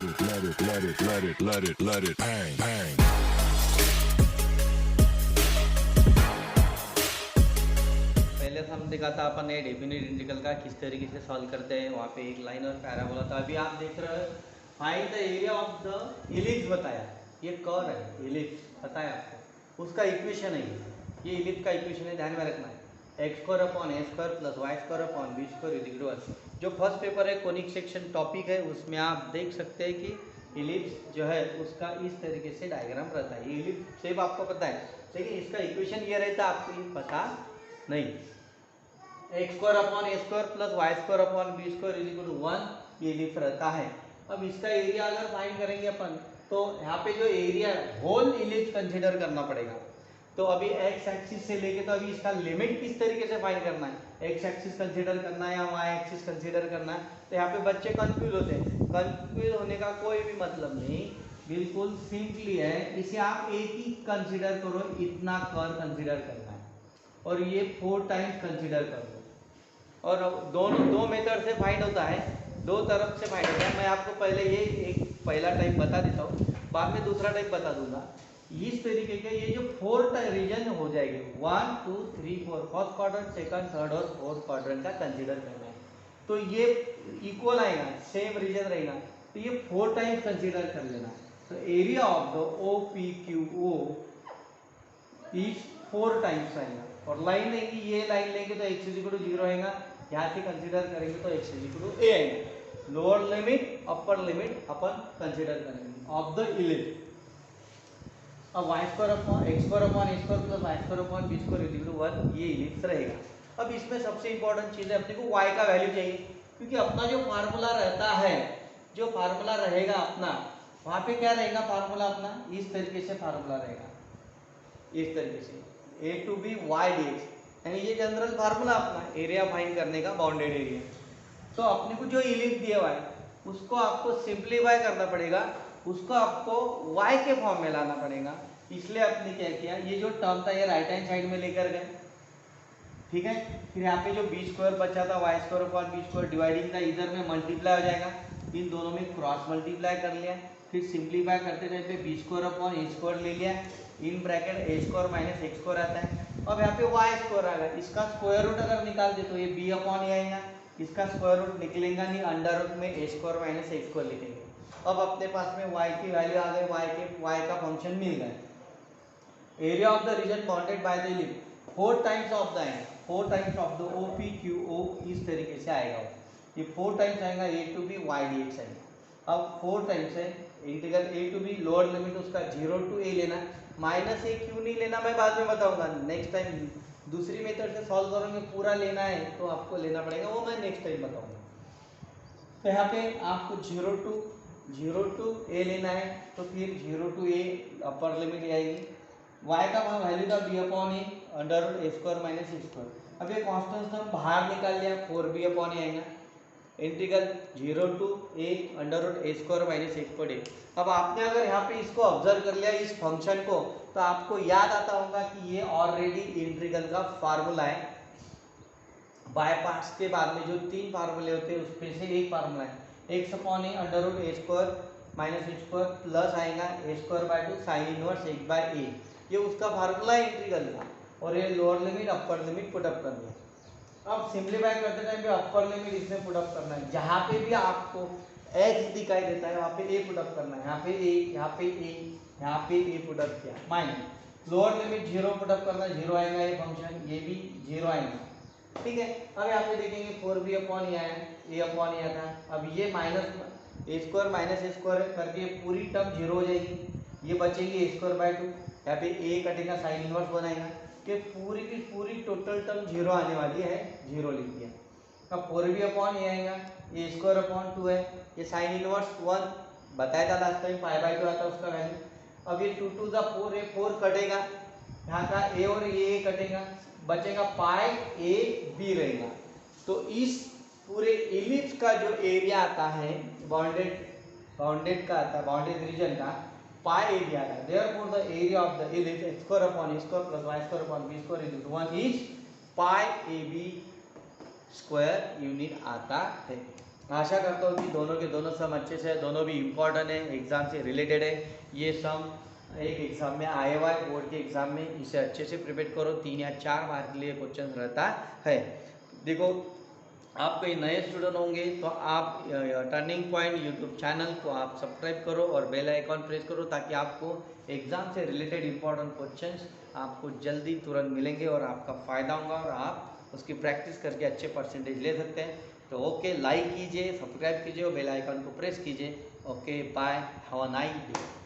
let it bang, bang. पहले हम देखा था अपन ने डेफिनेट इंटीग्रल का किस तरीके से सॉल्व करते हैं, वहाँ पे एक लाइन और पैराबोला था। अभी आप देख रहे हो find the area of the ellipse बताया, ये कर्व है इलिप्स बताया आपको, उसका इक्वेशन है ये इलिप्स का इक्वेशन है, ध्यान में रखना है x square upon a square plus y square upon b square is equal to 1। जो फर्स्ट पेपर है कोनिक सेक्शन टॉपिक है, उसमें आप देख सकते हैं कि इलिप्स जो है उसका इस तरीके से डायग्राम रहता है। ये इलिप्स शेप आपको पता है, लेकिन इसका इक्वेशन ये रहता है आपको ये पता नहीं। X square upon a square plus y square upon b square is equal to 1 ये लिख रहता है। अब इसका एरिया अगर फाइंड करेंगे अपन तो यहाँ पे जो एरिया होल इलिप्स कंसीडर करना पड़ेगा। तो अभी एक्स एक्सिस से लेके तो अभी इसका लिमिट किस तरीके से फाइंड करना है, एक्स एक्सिस कंसीडर करना है या वाई एक्सिस कंसीडर करना है, तो यहाँ पे बच्चे कंफ्यूज होते हैं। कंफ्यूज होने का कोई भी मतलब नहीं, बिल्कुल सिंपली है, इसे आप एक ही कंसीडर करो, इतना कर्व कंसीडर करना है और ये 4 टाइम्स कंसीडर कर दो। और दोनों दो मेथड से फाइंड होता है, दो तरफ से फाइंड होता है। मैं आपको पहले ये एक पहला टाइप बता देता हूँ, बाद में दूसरा टाइप बता दूंगा। इस तरीके के ये जो 4 रीजन हो जाएंगे 1 2 3 4 फर्स्ट क्वाड्रेंट सेकंड थर्ड और फोर्थ क्वाड्रेंट का कंसीडर करना है, तो ये इक्वल आएगा, सेम रीजन रहेगा, तो ये 4 टाइम्स कंसीडर कर लेना। तो area of the O P Q O is 4 times आएगा। और लाइन लेंगे, ये लाइन लेंगे तो x इक्वल टू 0 आएगा, यहाँ से कंसीडर करेंगे तो x इक्वल टू a आएगा। लोअर लिमिट अपर लिमिट अपन कंसीडर करेंगे ऑफ द इलिप्स। अब y square upon x square upon a square plus y square upon b square is equal to 1 ये इलिप्स रहेगा। अब इसमें सबसे इंपॉर्टेंट चीज है अपने को y का वैल्यू चाहिए, क्योंकि अपना जो फार्मूला रहता है, जो फार्मूला रहेगा अपना, वहां पे क्या रहेगा फार्मूला अपना, इस तरीके से फार्मूला रहेगा, इस तरीके से a to b y d x, यानी ये जनरल फार्मूला अपना एरिया फाइंड करने का, बाउंडेड एरिया। तो अपने को जो इलिप्स दिया हुआ है उसको आपको सिंप्लीफाई करना पड़ेगा, उसको आपको y के फॉर्म में लाना पड़ेगा। इसलिए आपने क्या किया, ये जो टर्म था ये राइट हैंड साइड में लेकर गए, ठीक है। फिर यहाँ पे जो बी स्क्वायर बचा था y square upon b square dividing था, इधर में मल्टीप्लाई हो जाएगा, इन दोनों में क्रॉस मल्टीप्लाई कर लिया। फिर सिंप्लीफाई करते टाइम पे B square upon a square ले लिया, in bracket A square minus x square आता है। अब यहाँ पे वाई स्क्वायर आ गया, इसका स्क्वायर रूट अगर निकाल दे तो ये बी अपॉन ए आएगा, इसका स्क्वायर रूट निकलेगा नहीं, अंडर रूट में ए स्क्वायर माइनस एक्स स्क्वायर लिखेंगे। अब अपने पास में y की वैल्यू आ गई, y का फंक्शन मिल गया। Area of the region bounded by the ellipse 4 times of the angle, 4 times of the O P Q O इस तरीके से आएगा, ये 4 टाइम्स आएगा a to b y d x आएगा। अब 4 टाइम्स है integral a to b, lower limit उसका 0 टू a लेना, माइनस a क्यों नहीं लेना मैं बाद में बताऊंगा, नेक्स्ट टाइम दूसरी मेथड से सॉल्व करोगे पूरा लेना है तो आपको लेना पड़ेगा, वो मैं नेक्स्ट टाइम बताऊंगा। तो यहाँ पे आपको 0 टू a लेना है, तो फिर 0 टू a अपर लिमिट आएगी, y का वैल्यू था b upon a under root a square minus a square. अब ये कॉन्स्टेंट टर्म बाहर निकाल लिया, 4b अपॉन ए आएगा, integral 0 to a under root a square minus a square. अब आपने अगर यहाँ पे इसको ऑब्जर्व कर लिया इस फंक्शन को, तो आपको याद आता होगा कि ये ऑलरेडी इंटीग्रल का फार्मूला है। बाय पार्ट्स के बाद में जो 3 फार्मूले होते हैं उसमें से एक फार्मूला है, x upon a under root a square minus a square plus आएगा a square by 2 sine inverse 1 by a, ये उसका फार्मूला है इंटीग्रल का। और ये lower limit upper limit put up कर दिया। अब सिंप्लीफाई करते टाइम पे अपर लिमिट इसमें पुट अप करना है, जहाँ पे भी आपको x दिखाई देता है वहाँ पे a पुट अप करना है, यहाँ पे a, यहाँ पे a, यहाँ पे a पुट अप किया, minus lower limit 0 put up करना, 0 आएगा ये फंक्शन, ये भी 0 आएगा, ठीक है। अब यहाँ पे देखेंगे 4b अपॉन ए आया, a अपॉन ए आता है, अब ये minus a square minus a square करके पूरी टर्म 0 हो जाएगी, ये बचेगी ए स्क्वायर बाय 2, यहाँ पे a कटेगा साइन इनवर्स बनाएगा, कि पूरी की पूरी टोटल टर्म 0 आने वाली है, 0 लिख दिया। अब 4b अपॉन ए आएगा, ए स्क्वायर अपॉन 2 है, ये साइन इनवर्स 1 बताया था लास्ट टाइम, पाई बाय 2 आता है उसका वैल्यू। अब ये 2 टू द 4 है, 4 कटेगा, यहाँ का a और ये कटेगा, बचेगा पाई ए बी रहेगा। तो इस पूरे इलिप्स का जो एरिया आता है बाउंडेड का आता है, बाउंडेड रीजन का पाई ए बी आता है। Therefore the area of the ellipse x square upon a square plus y square upon b square is 1 is pi a b square unit आता है। आशा करता हूँ कि दोनों के दोनों सम अच्छे से है, दोनों भी इम्पोर्टेंट है, एग्ज़ाम से रिलेटेड है। ये सम एक एग्ज़ाम में आया हुआ है, बोर्ड के एग्ज़ाम में, इसे अच्छे से प्रिपेयर करो। 3 या 4 मार्क के लिए क्वेश्चन रहता है। देखो, आप कोई नए स्टूडेंट होंगे तो आप टर्निंग पॉइंट यूट्यूब चैनल को आप सब्सक्राइब करो और बेल आइकॉन प्रेस करो, ताकि आपको एग्ज़ाम से रिलेटेड इंपॉर्टेंट क्वेश्चंस आपको जल्दी तुरंत मिलेंगे और आपका फ़ायदा होगा और आप उसकी प्रैक्टिस करके अच्छे परसेंटेज ले सकते हैं। तो ओके, लाइक कीजिए, सब्सक्राइब कीजिए और बेल आइकन को प्रेस कीजिए। Okay, bye, have a nice day.